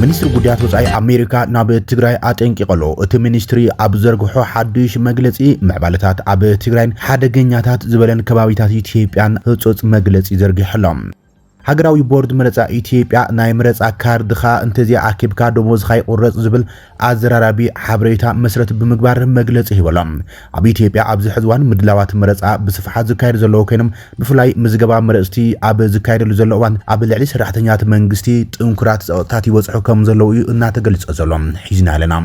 ሚኒስትር ጉዳያት ወፃኢ አሜሪካ ናብ ትግራይ አጠንቂቀሎ እቲ ሚኒስትሪ ኣብ ዘርግሖ ሓድሽ መግለጺ ምዕባለታት ኣብ ትግራይን ሓደገኛታት ዝበለን ከባቢታት ኢትዮጵያን ህጹጽ መግለጺ ዘርጊሕሎም ሃገራዊ ቦርድ መረጻ ኢትዮጵያ ናይ መረጻ ካርድኻ እንተዚ ኣኪብካ ደሞዝኻ ይቁረጽ ዝብል ኣዘራራቢ ሓበሬታ መስረት ብምግባር መግለጺ ሂበሎም ኣብ ኢትዮጵያ ኣብ ዝሕዝዋን ምድላዋት መረጻ ብስፍሓት ዝካየድ ዘለዎ ኮይኖም ብፍላይ ምዝገባ መረጽቲ ኣብ ዝካየደሉ ዘሎ እዋን ኣብ ልዕሊ ሰራሕተኛታት መንግስቲ ጥንኩራት ጸጥታት ይወጽሑ ከም ዘለዉ እናተገልጸ ዘሎም ሒዝና ኣለና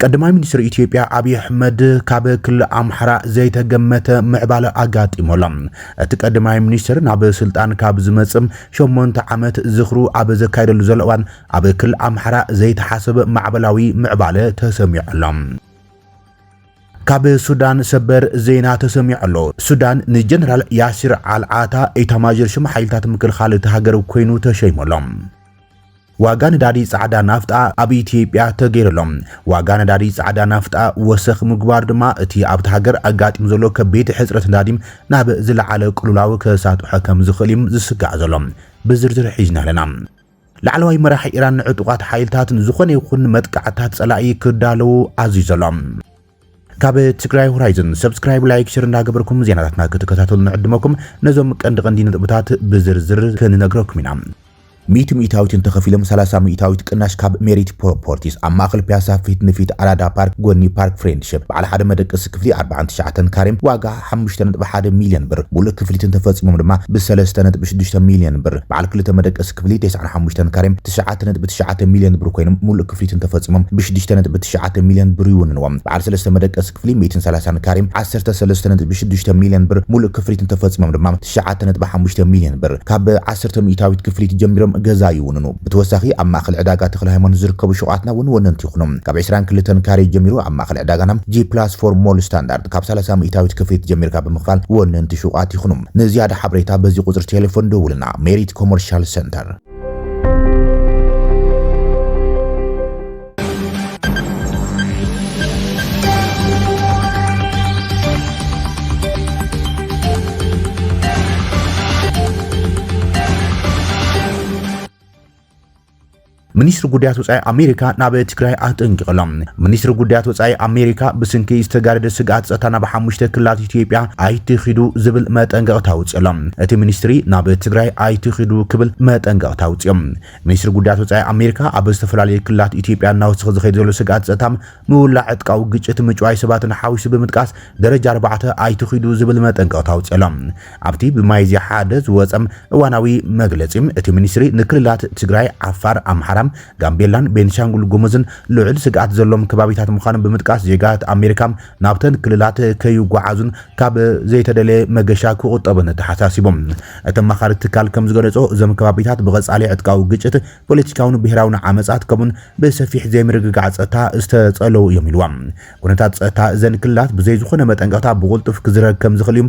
ቀዳማይ ሚኒስትር ኢትዮጵያ አብይ አህመድ ካብ ክልል አምሓራ ዘይተገመተ ምዕባለ አጋጢሞሎም እቲ ቀዳማይ ሚኒስትር ናብ ስልጣን ካብ ዝመጽም 8 ዓመት ዝኽሩ ኣብ ዘካይደሉ ዘለዋን ኣብ ክልል አምሓራ ዘይተሓሰበ ማዕበላዊ ምዕባለ ተሰሚዖሎም ካብ ሱዳን ሰበር ዜና ተሰሚዖሎ ሱዳን ንጀነራል ያሲር አልዓታ ኢታማዦር ሹም ሓይልታት ምክልኻል ተሃገር ኮይኑ ተሸይሞሎም ዋጋ ነዳዲ ጻዕዳ ናፍጣ ኣብ ኢትዮጵያ ተገይረሎም ዋጋ ነዳዲ ጻዕዳ ናፍጣ ወሰኽ ምግባር ድማ እቲ ኣብቲ ሃገር አጋጢም ዘሎ ከቤት ሕጽረት ነዳዲ ናብ ዝለዓለ ቅሉላዊ ከሳጥሖ ከም ዝኽእል ዝስጋዕ ዘሎም ብዝርዝር ሒዝና ኣለና ላዕለዋይ መራሒ ኢራን ንዕጡቃት ሓይልታት ዝኾነ ይኹን መጥቃዕታት ጸላኢ ክዳለው ኣዚዘሎም ካብ ትግራይ ሆራይዘን ሰብስክራይብ ላይክ ሼር እንዳገበርኩም ዜናታትና ክትከታተሉ ንዕድመኩም ነዞም ቀንዲ ነጥብታት ብዝርዝር ክንነግረኩም ኢና ሚቱ ሚታዊትን ተኸፊሎም 30 ሚታዊት ቅናሽ ካብ ሜሪት ፕሮፐርቲስ ኣብ ማእከል ፒያሳ ፊት ንፊት አራዳ ፓርክ ጎኒ ፓርክ ፍሬንድሺፕ በዓል ሓደ መደቀስ ክፍሊ 49 ካሬ ዋጋ 5.1 ሚልዮን ብር ሙሉእ ክፍሊትን ተፈጺሞም ድማ ብ3.6 ሚልዮን ብር በዓል ክልተ መደቀስ ክፍሊ 95 ካሬ 9.9 ሚልዮን ብር ኮይኖም ሙሉእ ክፍሊትን ተፈጺሞም ብ6.9 ሚልዮን ብር ይውንንዎም በዓል 3 መደቀስ ክፍሊ 130 ካሬ 13.6 ሚልዮን ብር ሙሉእ ክፍሊትን ተፈጺሞም ድማ 9.5 ሚልዮን ብር ካብ 10 ሚታዊት ክፍሊት ጀሚሮም ገዛ ይውንኑ ብተወሳኺ ኣብ ማእከል ዕዳጋ ተክለ ሃይማኖት ዝርከቡ ሸቋጥና ወነንቲ ይኹኖም ካብ 22 ካሬ ጀሚሩ ኣብ ማእከል ዕዳጋና G+4 ሞል ስታንዳርድ ካብ 30 ሚታዊት ክፍሊት ጀሚርካ ብምኽፋል ወነንቲ ሸቋጥ ይኹኖም ነዚያደ ሓበሬታ በዚ ቁጽር ቴሌፎን ደውልና ሜሪት ኮመርሻል ሴንተር ሚኒስትር ጉዳያት ወፃኢ አሜሪካ ናብ ትግራይ አጠንቂቀሎም ሚኒስትር ጉዳያት ወፃኢ አሜሪካ ብስንኪ ዝተጋረደ ስጋት ጸጥታ ናብ 5 ክልላት ኢትዮጵያ ኣይትኺዱ ዝብል መጠንቀቕታ ኣውፅሎም እቲ ሚኒስትሪ ናብ ትግራይ ኣይትኺዱ ክብል መጠንቀቕታ ኣውፅዮም ሚኒስትር ጉዳያት ወፃኢ አሜሪካ ኣብ ዝተፈላለዩ ክልላት ኢትዮጵያ ናውጽኽ ዝኸይድ ዘሎ ስጋት ጸጥታ ምውላዕ ዕጥቃዊ ግጭት ምጭዋይ ሰባትን ሓዊሱ ብምጥቃስ ደረጃ 4 ኣይትኺዱ ዝብል መጠንቀቕታ ኣውፅሎም ኣብቲ ብማይዝያ ሓደ ዝወፀም እዋናዊ መግለጺ እቲ ሚኒስትሪ ንክልላት ትግራይ ዓፋር አምሓራ ጋምቤላን ቤንሻንጉል ጉሙዝን ልዑል ስጋት ዘሎም ከባቢታት ምዃኖም ብምጥቃስ ዜጋት አሜሪካ ናብተን ክልላት ከይጓዓዙን ካብ ዘይተደለ መገሻ ክቁጠቡን ተሓሳሲቦም እተም ማኻሪ ትካል ከም ዝገለጾ እዞም ከባቢታት ብቐጻሊ ዕጥቃዊ ግጭት ፖለቲካውን ብሄራውን ዓመጻት ከምኡን ብሰፊሕ ዘይምርግጋዕ ጸጥታ ዝተጸለው እዮም ኢልዎም ኩነታት ጸጥታ እዘን ክልላት ብዘይ ዝኾነ መጠንቀቕታ ብቁልጡፍ ክዝረግ ከም ዝኽእል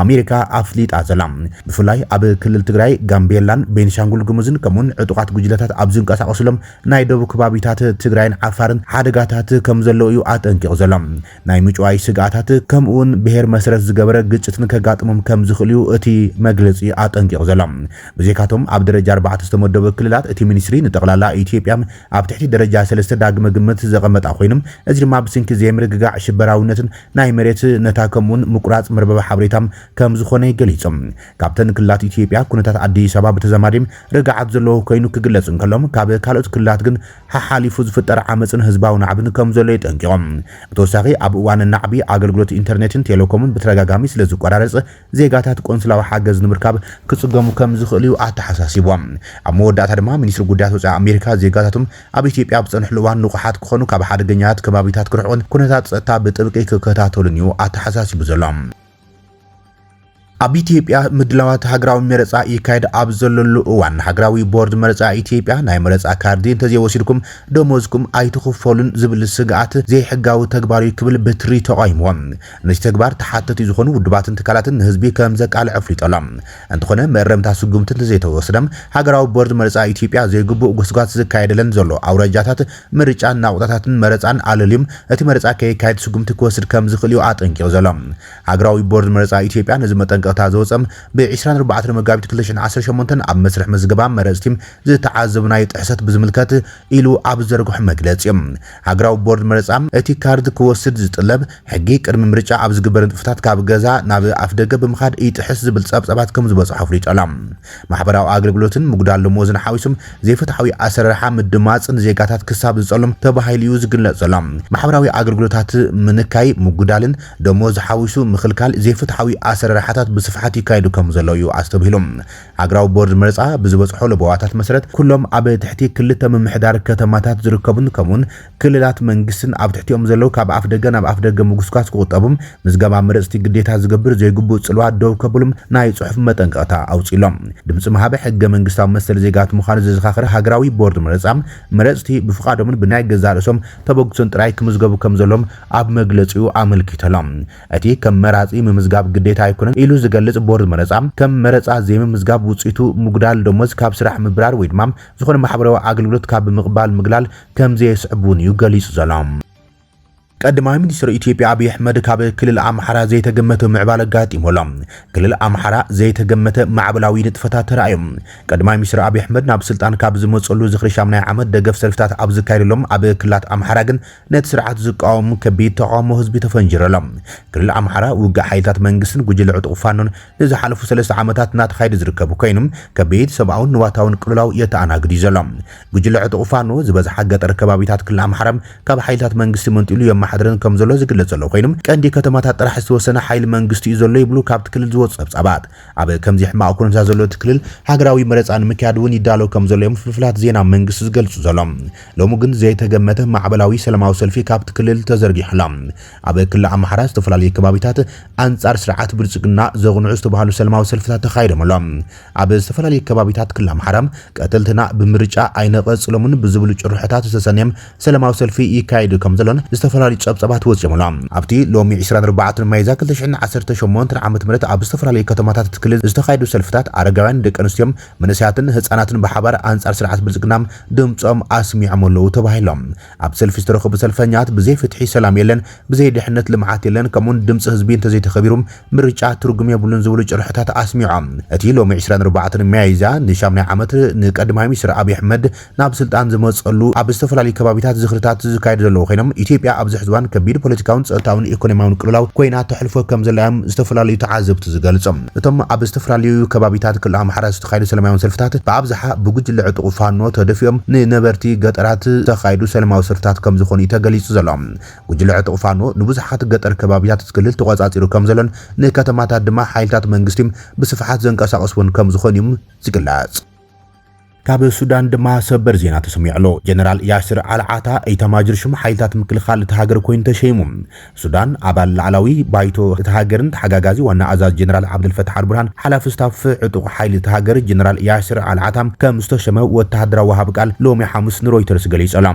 ኣሜሪካ ኣፍሊጣ ዘላ ብፍላይ ኣብ ክልል ትግራይ ጋምቤላን ቤንሻንጉል ጉሙዝን ከምኡን ዕጡቃት ጉጅለታት ኣብ ዝንቀሳቐሱ ናይ ደቡብ ከባቢታት ትግራይን ዓፋርን ሓደጋታት ከም ዘለዎ እዩ ኣጠንቂቑ ዘሎ ናይ ምጭዋይ ስጋታት ከምኡን ብሄር መሰረት ዝገበረ ግጭትን ከጋጥሞም ከም ዝኽእል እቲ መግለጺ ኣጠንቂቑ ዘሎ ብዘይካቶም ኣብ ደረጃ 4 ዝተመደቡ ክልላት እቲ ሚኒስትሪ ንጠቕላላ ኢትዮጵያ ኣብ ትሕቲ ደረጃ 3 ዳግመ ግምት ዘቐመጣ ኮይኖም እዚ ድማ ብስንኪ ዘይምርግጋዕ ሽበራውነትን ናይ መሬት ነታ ከምኡን ምቁራጽ መርበብ ሓበሬታ ከም ዝኾነ ገሊጾም ካብተን ክልላት ኢትዮጵያ ኩነታት አዲስ አበባ በተዘማዲም ርግዓት ዘለዎ ኮይኑ ክግለጽ እንከሎም ካብ ካልኦት ክልላት ግን ሓሓሊፉ ዝፍጠር ዓመፅን ህዝባዊ ናዕብን ከም ዘሎ ይጠንቂቖም ብተወሳኺ ኣብ እዋን ናዕቢ ኣገልግሎት ኢንተርኔትን ቴሌኮምን ብተደጋጋሚ ስለ ዝቆራረጽ ዜጋታት ቆንስላዊ ሓገዝ ንምርካብ ክጽገሙ ከም ዝኽእሉ ኣተሓሳሲቦም ኣብ መወዳእታ ድማ ሚኒስትር ጉዳያት ወፃኢ አሜሪካ ዜጋታቶም ኣብ ኢትዮጵያ ብጸንሕሉ እዋን ንቑሓት ክኾኑ ካብ ሓደገኛት ከባቢታት ክርሕቑን ኩነታት ጸጥታ ብጥብቂ ክከታተሉን እዩ ኣተሓሳሲቡ ዘሎ ኣብ ኢትዮጵያ ምድላዋት ሃገራዊ መረጻ ይካየድ ኣብ ዘለሉ እዋን ሃገራዊ ቦርድ መረጻ ኢትዮጵያ ናይ መረጻ ካርዲ እንተዘይወሲድኩም ደሞዝኩም ኣይትኽፈሉን ዝብል ስጋኣት ዘይሕጋዊ ተግባር ክብል በትሪ ተቃይሞም ነዚ ተግባር ተሓተቱ ዝኾኑ ውድባትን ትካላትን ህዝቢ ከም ዘቃልዕ ኣፍሊጦሎም እንተኾነ መረምታ ስጉምትን ዘይተወሰደም ሃገራዊ ቦርድ መረጻ ኢትዮጵያ ዘይግቡእ ጉስጓት ዝካየደለን ዘሎ ኣውራጃታት ምርጫን ናውጣታትን መረጻን ኣለልዩም እቲ መረጻ ከይካየድ ስጉምቲ ክወስድ ከም ዝኽእል ኣጠንቂቑ ዘሎ ሃገራዊ ቦርድ መረጻ ኢትዮጵያ ነዚ መጠንቀ ጾታ ዘወፀም ብ24 መጋቢት 2018 ኣብ መስርሕ መዝገባ መረፅቲ ዝተዓዘብናይ ጥሕሰት ብዝምልከት ኢሉ ኣብ ዘርግሑ መግለፂ ሃገራዊ ቦርድ መረፃ እቲ ካርድ ክወስድ ዝጥለብ ሕጊ ቅድሚ ምርጫ ኣብ ዝግበር ጥፍታት ካብ ገዛ ናብ ኣፍደገ ብምኻድ ይጥሕስ ዝብል ጸብጻባት ከም ዝበፅሑ ኣፍሊጦላ ማሕበራዊ ኣገልግሎትን ምጉዳል ደሞዝን ሓዊሱም ዘይፍትሓዊ ኣሰራርሓ ምድማፅን ዜጋታት ክሳብ ዝጸሎም ተባሂሉ ዝግለጽ ዘሎ ማሕበራዊ ኣገልግሎታት ምንካይ ምጉዳልን ደሞዝ ሓዊሱ ምኽልካል ዘይፍትሓዊ ኣሰራርሓታት ብስፍሓት ይካይዱ ከም ዘለዉ ኣስተብሂሎም ሃገራዊ ቦርድ መረፃ ብዝበፅሖ ለበዋታት መሰረት ኩሎም ኣብ ትሕቲ ክልተ ምምሕዳር ከተማታት ዝርከቡን ከምኡን ክልላት መንግስትን ኣብ ትሕቲኦም ዘለዉ ካብ ኣፍ ደገ ናብ ኣፍ ደገ ምጉስጓስ ክቁጠቡም ምዝገባ መረፅቲ ግዴታ ዝገብር ዘይግቡእ ጽልዋ ደው ከብሉም ናይ ጽሑፍ መጠንቀቕታ ኣውፂሎም ድምፂ መሃበ ሕገ መንግስታዊ መሰል ዜጋት ምዃኑ ዝዘኻኽረ ሃገራዊ ቦርድ መረፃ መረፅቲ ብፍቓዶምን ብናይ ገዛ ርእሶም ተበግሶን ጥራይ ክምዝገቡ ከም ዘሎም ኣብ መግለፂኡ ኣመልኪቶሎም እቲ ከም መራፂ ምምዝጋብ ግዴታ ኣይኮነን ኢሉ ዝገልጽ ቦርድ መረፃ ከም መረፃ ዘይምምዝጋብ ውፅኢቱ ምጉዳል ደሞዝ ካብ ስራሕ ምብራር ወይ ድማ ዝኾነ ማሕበራዊ ኣገልግሎት ካብ ምቕባል ምግላል ከም ዘየስዕቡን እዩ ገሊጹ ዘሎ ቀዳማይ ሚኒስትር ኢትዮጵያ አብይ አህመድ ካብ ክልል አምሓራ ዘይተገመተ ምዕባለ ጋጢሞሎም ክልል አምሓራ ዘይተገመተ ማዕበላዊ ንጥፈታት ተራእዮም ቀዳማይ ሚኒስትር አብይ አህመድ ናብ ስልጣን ካብ ዝመጸሉ ዝኽሪ ሻምናይ ዓመት ደገፍ ሰልፍታት ኣብ ዝካየደሎም ኣብ ክልላት አምሓራ ግን ነቲ ስርዓት ዝቃወሙ ከቢድ ተቃውሞ ህዝቢ ተፈንጅረሎም ክልል አምሓራ ውግእ ሓይልታት መንግስትን ጉጅለ ዕጡቕ ፋኖን ንዝሓለፉ 3 ዓመታት እናተኻየደ ዝርከቡ ኮይኖም ከቢድ ሰብኣውን ንዋታውን ቅልውላው የተኣናግድ እዩ ዘሎ ጉጅለ ዕጡቕ ፋኖ ዝበዝሓ ገጠር ከባቢታት ክልል አምሓራ ካብ ሓይልታት መንግስቲ መንጢሉ የማሓድረን ከም ዘሎ ዝግለጽ ዘሎ ኮይኖም ቀንዲ ከተማታት ጥራሕ ዝተወሰነ ሓይል መንግስቲ እዩ ዘሎ ይብሉ ካብቲ ክልል ዝወጽ ጸብጻባት ኣብ ከምዚ ሕማቅ ኩነታት ዘሎ ትክልል ሃገራዊ መረፃን ምክያድ እውን ይዳሎ ከም ዘሎ ፍልፍላት ዜና መንግስቲ ዝገልጹ ዘሎም ሎሙ ግን ዘይተገመተ ማዕበላዊ ሰላማዊ ሰልፊ ካብቲ ክልል ተዘርጊሕሎም ኣብ ክልል አምሓራ ዝተፈላለዩ ከባቢታት አንጻር ስርዓት ብልጽግና ዘغنዑ ዝተባሃሉ ሰላማዊ ሰልፍታት ተኻይደሎም ኣብ ዝተፈላለዩ ከባቢታት ክልል አምሓራ ቀተልትና ብምርጫ አይነቀጽሎምን ብዝብሉ ጭርሕታት ዝተሰነየም ሰላማዊ ሰልፊ ይካይድ ከም ዘሎን ዝተፈላለዩ ጸብጻባት ወጽየሙሎም ኣብቲ ሎሚ 24 ማይዛ 2018 ዓመት ምረት ኣብ ዝተፈላለዩ ከተማታት ትክልል ዝተኻይዱ ሰልፍታት አረጋውያን ደቂ ኣንስትዮን መንእሰያትን ህፃናትን በሓባር አንጻር ስርዓት ብልጽግና ድምጾም ኣስሚዖም ኣለዉ ተባሂሎም ኣብ ሰልፊ ዝተረኸቡ ሰልፈኛት ብዘይ ፍትሒ ሰላም የለን ብዘይ ድሕነት ልምዓት የለን ከምኡን ድምጽ ህዝቢ እንተዘይተኸቢሩ ምርጫ ትርጉም የብሉን ዝብሉ ጭርሕታት ኣስሚዖም እቲ ሎሚ 24 ማይዛ ንሻምናይ ዓመት ንቀዳማይ ሚኒስትር አብይ አህመድ ናብ ስልጣን ዝመጸሉ ኣብ ዝተፈላለዩ ከባቢታት ዝኽርታት ዝካየዱ ዘለዉ ኮይኖም ኢትዮጵያ ኣብ ዝሕዝዋን ከቢድ ፖለቲካውን ጸጥታውን ኢኮኖሚያውን ቅልውላው ኮይና ተሕልፎ ከም ዘላዮም ዝተፈላለዩ ተዓዘብቲ ዝገልጾም እቶም ኣብ ዝተፈላለዩ ከባቢታት ክልል አምሓራ ዝተኻየዱ ሰላማዊ ሰልፍታት ብኣብዝሓ ብጉጅለ ዕጡቕ ፋኖ ተደፊኦም ንነበርቲ ገጠራት ዝተኻየዱ ሰላማዊ ሰልፍታት ከም ዝኾኑ ተገሊጹ ዘሎ ጉጅለ ዕጡቕ ፋኖ ንብዙሓት ገጠር ከባቢታት ትክልል ተቆጻጺሩ ከም ዘሎን ንከተማታት ድማ ሓይልታት መንግስቲ ብስፍሓት ዘንቀሳቐስውን ከም ዝኾኑ ዝግለጽ ካብ ሱዳን ድማ ሰበር ዜና ተሰሚዕሎ ጀነራል ያሲር አልዓታ ኢታማጆር ሹም ሓይልታት ምክልኻል ተሃገር ኮይኑ ተሸይሙ ሱዳን ኣባል ላዕላዊ ባይቶ ተሃገርን ተሓጋጋዚ ዋና ኣዛዝ ጀነራል ዓብድልፈታሕ አልቡርሃን ሓላፊ ስታፍ ዕጡቕ ሓይሊ ተሃገር ጀነራል ያሲር አልዓታ ከም ዝተሸመ ወተሃደራዊ ወሃብ ቃል ሎሚ ሐሙስ ንሮይተርስ ገሊጾላ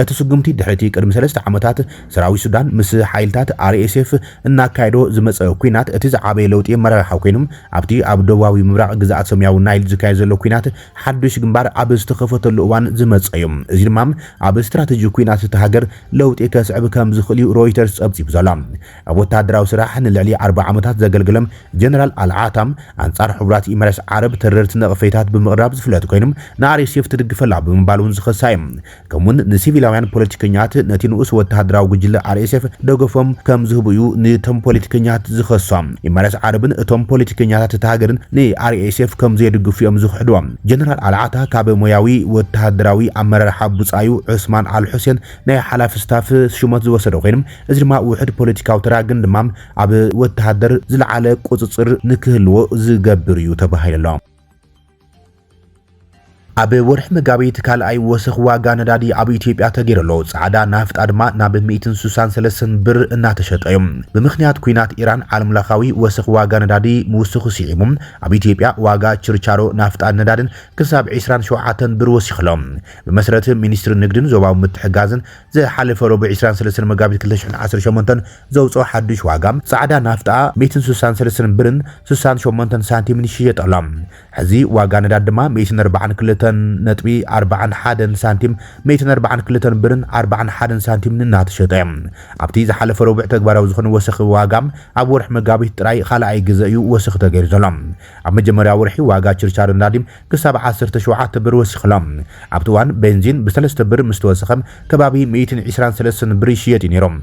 እቲ ስጉምቲ ድሕርቲ ቅድሚ 3 ዓመታት ሰራዊት ሱዳን ምስ ሓይልታት RSF እናካይዶ ዝመፀ ኩናት እቲ ዝዓበየ ለውጢ መራርሓ ኮይኖም ኣብቲ ኣብ ደቡባዊ ምብራቕ ግዛኣት ሰማያዊ ናይል ዝካየድ ዘሎ ኩናት ሓዱሽ ግንባር ኣብ ዝተኸፈተሉ እዋን ዝመፀዮም እዚ ድማ ኣብ ስትራቴጂ ኩናት ተሃገር ለውጢ ከስዕብ ከም ዝኽእል ሮይተርስ ጸብጺቡ ዘሎ ኣብ ወተሃደራዊ ስራሕ ንልዕሊ 40 ዓመታት ዘገልገለም ጀነራል አልዓታም አንጻር ሕቡራት ኢሚሬትስ ዓረብ ተረርቲ ነቕፈታት ብምቕራብ ዝፍለጥ ኮይኖም ንRSF ትድግፈላ ብምባሉን ዝኸሳዮም ከምኡን ንሲቪላውያን ፖለቲከኛት ነቲ ንኡስ ወተሃደራዊ ጉጅለ RSF ደገፎም ከም ዝህቡ ንቶም ፖለቲከኛት ዝኸሶም ኢሚሬትስ ዓረብን እቶም ፖለቲከኛታት ተሃገርን ንRSF ከም ዘድግፉኦም ዝኽሕድዎም ጀነራል አልዓታ ካብ ሞያዊ ወተሃደራዊ ኣመራርሓ ቡጻዩ ዑስማን አልሑሴን ናይ ሓላፊ ስታፍ ሹመት ዝወሰደ ኮይኖም እዚ ድማ ውሕድ ፖለቲካዊ ተራግን ድማ ኣብ ወተሃደር ዝለዓለ ቁጽጽር ንክህልዎ ዝገብር እዩ ተባሂሉ ኣብ ወርሒ መጋቢት ካልኣይ ወሰኽ ዋጋ ነዳዲ ኣብ ኢትዮጵያ ተገይረሎ ጻዕዳ ናፍጣ ድማ ናብ 163 ብር እናተሸጠዮም ብምኽንያት ኩናት ኢራን ዓለምለኻዊ ወሰኽ ዋጋ ነዳዲ ምውስኹ ሲዒሙ ኣብ ኢትዮጵያ ዋጋ ችርቻሮ ናፍጣ ነዳድን ክሳብ 27 ብር ወሲኽሎም ብመሰረት ሚኒስትሪ ንግድን ዞባዊ ምትሕጋዝን ዝሓለፈ ረቡዕ 23 መጋቢት 2018 ዘውፅኦ ሓዱሽ ዋጋ ጻዕዳ ናፍጣ 163 ብርን 68 ሳንቲምን ይሽየጠሎም ሕዚ ዋጋ ነዳዲ ድማ 142 2.41 ሳንቲም 142 ብርን 41 ሳንቲም እናተሸጠ ኣብቲ ዝሓለፈ ረቡዕ ተግባራዊ ዝኾነ ወሰኺ ዋጋም ኣብ ወርሒ መጋቢት ጥራይ ካልኣይ ግዜ እዩ ወሰኺ ተገይሩ ዘሎ ኣብ መጀመርያ ወርሒ ዋጋ ችርቻሮ ነዳዲ ክሳብ 17 ብር ወሲኽሎም ኣብቲ እዋን ቤንዚን ብ3 ብር ምስ ተወሰኸ ከባቢ 123 ብር ይሽየጥ ነይሮም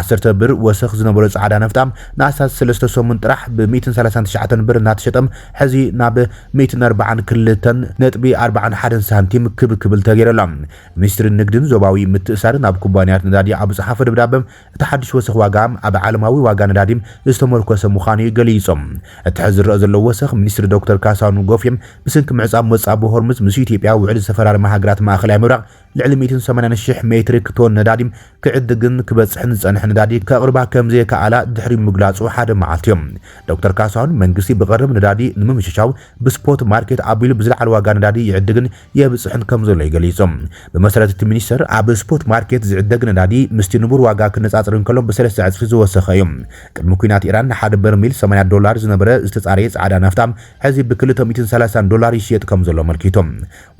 10 ብር ወሰኽ ዝነበሮ ጻዕዳ ነፍጣም ንኣሳስ 38 ጥራሕ ብ139 ብር እናተሸጠም ሕዚ ናብ 142.41 ሳንቲም ክብል ተገይረሎም ሚኒስትሪ ንግድን ዞባዊ ምትእሳርን ኣብ ኩባንያታት ነዳዲ ኣብ ጽሓፈ ደብዳቤ እቲ ሓድሽ ወሰኽ ዋጋ ኣብ ዓለማዊ ዋጋ ነዳዲ ዝተመርኮሰ ምዃኑ ገሊጾም እቲ ሕዚ ዝረአ ዘሎ ወሰኽ ሚኒስትሪ ዶክተር ካሳሁን ጎፌም ብስንኪ ምዕጻብ መጻብ ሆርሙዝ ምስ ኢትዮጵያ ውዕል ዝተፈራረመ ሃገራት ማእከላይ ምብራቕ ልዕሊ 180,000 ሜትሪክ ቶን ነዳዲ ክዕድግን ክበጽሕን ዝጸንሐ ነዳዲ ከቕርባ ከምዘይከኣላ ድሕሪ ምግላጹ ሓደ መዓልቲ እዮም ዶክተር ካሳሁን መንግስቲ ብቐረብ ነዳዲ ንምምሽሻው ብስፖት ማርኬት ኣቢሉ ብዝለዓለ ዋጋ ነዳዲ ይዕድግን የብጽሕን ከም ዘሎ ይገሊጾም ብመሰረት እቲ ሚኒስተር ኣብ ስፖት ማርኬት ዝዕደግ ነዳዲ ምስቲ ንቡር ዋጋ ክነጻጽር እንከሎም ብ3 ዕጽፊ ዝወሰኸ እዩ ቅድሚ ኩናት ኢራን ንሓደ በርሚል $80 ዝነበረ ዝተጻረየ ጻዕዳ ናፍጣም ሕዚ ብ$230 ይሽየጥ ከም ዘሎ መልኪቶም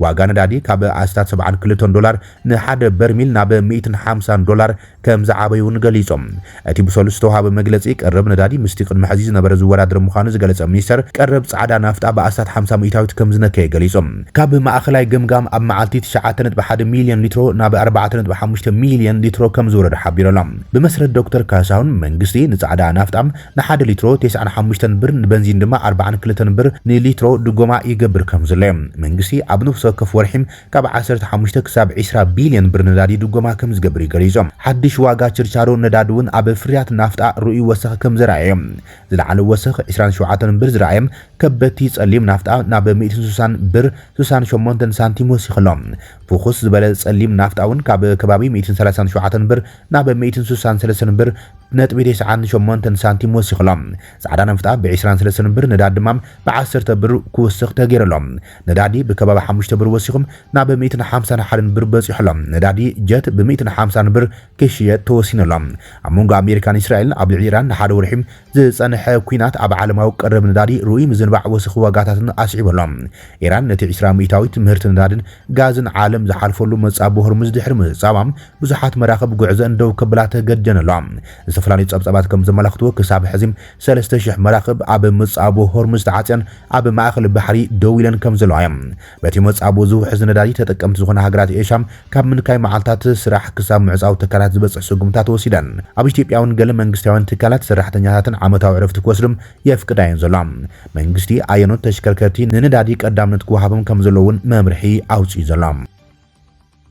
ዋጋ ነዳዲ ካብ ኣስታት $72 ንሓደ በርሚል ናብ $150 ከም ዝዓበዩን ገሊጾም እቲ ብሰሉስ ተዋሃበ መግለጺ ቀረብ ነዳዲ ምስቲ ቅድሚ ሕዚ ዝነበረ ዝወዳደር ምዃኑ ዝገለጸ ሚኒስተር ቀረብ ጻዕዳ ናፍጣ ብኣስታት 50 ሚእታዊት ከም ዝነከየ ገሊጾም ካብ ማእከላይ ግምጋም ኣብ መዓልቲ 9.1 ሚልዮን ሊትሮ ናብ 4.5 ሚልዮን ሊትሮ ከም ዝወረደ ሓቢሮሎም ብመሰረት ዶክተር ካሳሁን መንግስቲ ንጻዕዳ ናፍጣም ንሓደ ሊትሮ 95 ብር ንቤንዚን ድማ 42 ብር ንሊትሮ ድጎማ ይገብር ከም ዘሎ መንግስቲ ኣብ ነፍሲ ወከፍ ወርሒም ካብ 15 ክሳብ 20 ቢልዮን ብር ነዳዲ ድጎማ ከም ዝገብር ይገሊጾም ሓድሽ ዋጋ ችርቻሮ ነዳዲ እውን ኣብ ፍርያት ናፍጣ ርኡይ ወሰኽ ከም ዝረኣየ ዝለዓለ ወሰኽ 27 ብር ዝረኣየ ከበቲ ጸሊም ናፍጣ ናብ 160 ብር 68 ሳንቲም ወሲኽሎም ፍኹስ ዝበለ ጸሊም ናፍጣ እውን ካብ ከባቢ 137 ብር ናብ 163 ብር ነጥቢ 98 ሳንቲም ወሲኽሎም ጻዕዳ ናፍጣ ብ23 ብር ነዳዲ ድማ ብ10 ብር ክወስኽ ተገይረሎም ነዳዲ ብከባቢ 5 ብር ወሲኹም ናብ 151 ብር በፂሕሎም ነዳዲ ጀት ብ150 ብር ክሽየጥ ተወሲነሎም ኣብ መንጎ ኣሜሪካን እስራኤልን ኣብ ልዕሊ ኢራን ንሓደ ወርሒ ዝጸንሐ ኩናት ኣብ ዓለማዊ ቀረብ ነዳዲ ርኡይ ምዝንባዕ ወሰኺ ዋጋታትን ኣስዒበሎም ኢራን ነቲ 20 ሚእታዊት ምህርቲ ነዳድን ጋዝን ዓለም ዝሓልፈሉ መጻብ ሆርሙዝ ድሕሪ ምዕጻባም ብዙሓት መራኸብ ጉዕዞ እንደው ከብላ ተገደነሎም ዝተፈላለዩ ጸብጻባት ከም ዘመላኽትዎ ክሳብ ሕዚ 3000 መራኸብ ኣብ መጻብ ሆርሙዝ ተዓጽየን ኣብ ማእከል ባሕሪ ደው ኢለን ከም ዘለዋ በቲ መጻብ ዝውሕዝ ነዳዲ ተጠቀምቲ ዝኾነ ሃገራት ኤሽያም ካብ ምንካይ መዓልታት ስራሕ ክሳብ ምዕጻው ተካላት ዝበጽሕ ስጉምታት ወሲደን ኣብ ኢትዮጵያውን ገለ መንግስታውያን ትካላት ሰራሕተኛታትን ዓመታዊ ዕረፍቲ ክወስዱም የፍቅዳየን ዘሎ መንግስቲ ኣየኖት ተሽከርከርቲ ንነዳዲ ቀዳምነት ክወሃቦም ከም ዘለውን መምርሒ ኣውፅኡ ዘሎ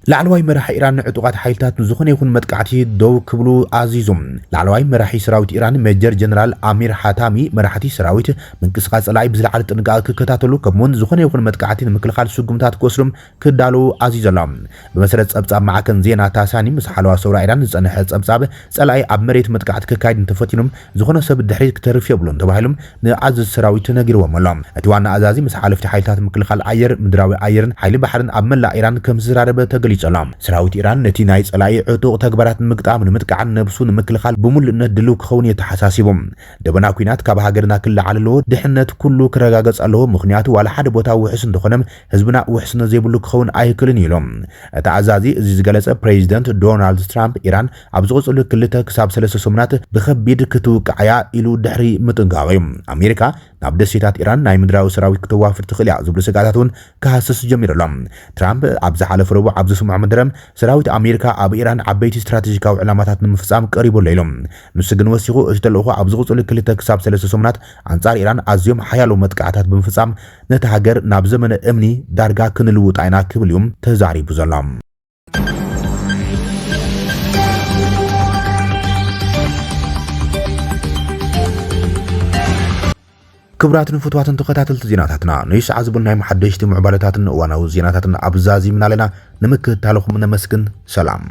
ላዕለዋይ መራሒ ኢራን ዕጡቃት ሓይልታት ዝኾነ ይኹን መጥቃዕቲ ደው ክብሉ ኣዚዞም ላዕለዋይ መራሒ ሰራዊት ኢራን ሜጀር ጀነራል አሚር ሓታሚ መራሕቲ ሰራዊት ምንቅስቃስ ጸላኢ ብዝለዓለ ጥንቃቐ ክከታተሉ ከምኡውን ዝኾነ ይኹን መጥቃዕቲ ንምክልኻል ስጉምታት ክወስዶም ክዳለዉ ኣዚዞሎም ብመሰረት ጸብጻብ ማዕከን ዜና ታሳኒ ምስ ሓለዋ ሰውራ ኢራን ዝጸንሐ ጸብጻብ ጸላኢ ኣብ መሬት መጥቃዕቲ ክካይድ እንተፈቲኖም ዝኾነ ሰብ ድሕሪት ክተርፍ የብሉን ተባሂሎም ንኣዘዝ ሰራዊት ነጊርዎም ኣሎ እቲ ዋና ኣዛዚ ምስ ሓለፍቲ ሓይልታት ምክልኻል ኣየር ምድራዊ ኣየርን ሓይሊ ባሕርን ኣብ መላእ ኢራን ከም ዝራረበ ሰራዊት ኢራን ነቲ ናይ ጸላኢ ዕጡቕ ተግባራት ንምግጣም ንምጥቃዕን ነብሱ ንምክልኻል ብሙሉእነት ድልው ክኸውን የተሓሳሲቦም ደበና ኩናት ካብ ሃገርና ክለዓል ኣለዎ ድሕነት ኩሉ ክረጋገጽ ኣለዎ ምኽንያቱ ዋላ ሓደ ቦታ ውሕስ እንደኾነ ህዝብና ውሕስነት ዘይብሉ ክኸውን ኣይክልን ኢሎም እቲ ኣዛዚ እዚ ዝገለጸ ፕሬዚደንት ዶናልድ ትራምፕ ኢራን ኣብ ዝቕጽሉ 2 ክሳብ 3 ሰሙናት ብከቢድ ክትውቅዓያ ኢሉ ድሕሪ ምጥንቃቕ እዩ ኣሜሪካ ናብ ደሴታት ኢራን ናይ ምድራዊ ሰራዊት ክትዋፍር ትኽእል እያ ዝብሉ ስጋታት እውን ክሃስስ ጀሚሮሎም ትራምፕ ኣብ ዝሓለፈ ረቡዕ ኣብ ዝስምዖ መደረም ሰራዊት ኣሜሪካ ኣብ ኢራን ዓበይቲ ስትራቴጂካዊ ዕላማታት ንምፍጻም ቀሪቡ ኣሎ ኢሎም ንሱ ግን ወሲኹ እቲ ተልእኾ ኣብ ዝቕጽሉ 2 ክሳብ 3 ሰሙናት ኣንጻር ኢራን ኣዝዮም ሓያሎ መጥቃዕታት ብምፍጻም ነቲ ሃገር ናብ ዘመነ እምኒ ዳርጋ ክንልውጥ ኢና ክብል እዮም ተዛሪቡ ዘሎ ክብራትን ፍትዋትን ተኸታተልቲ ዜናታትና ንይስዓ ዝብልናይ መሓደሽቲ ምዕባለታትን እዋናዊ ዜናታትን ኣብዛዚምና ኣለና ንምክትታለኹም ነመስግን ሰላም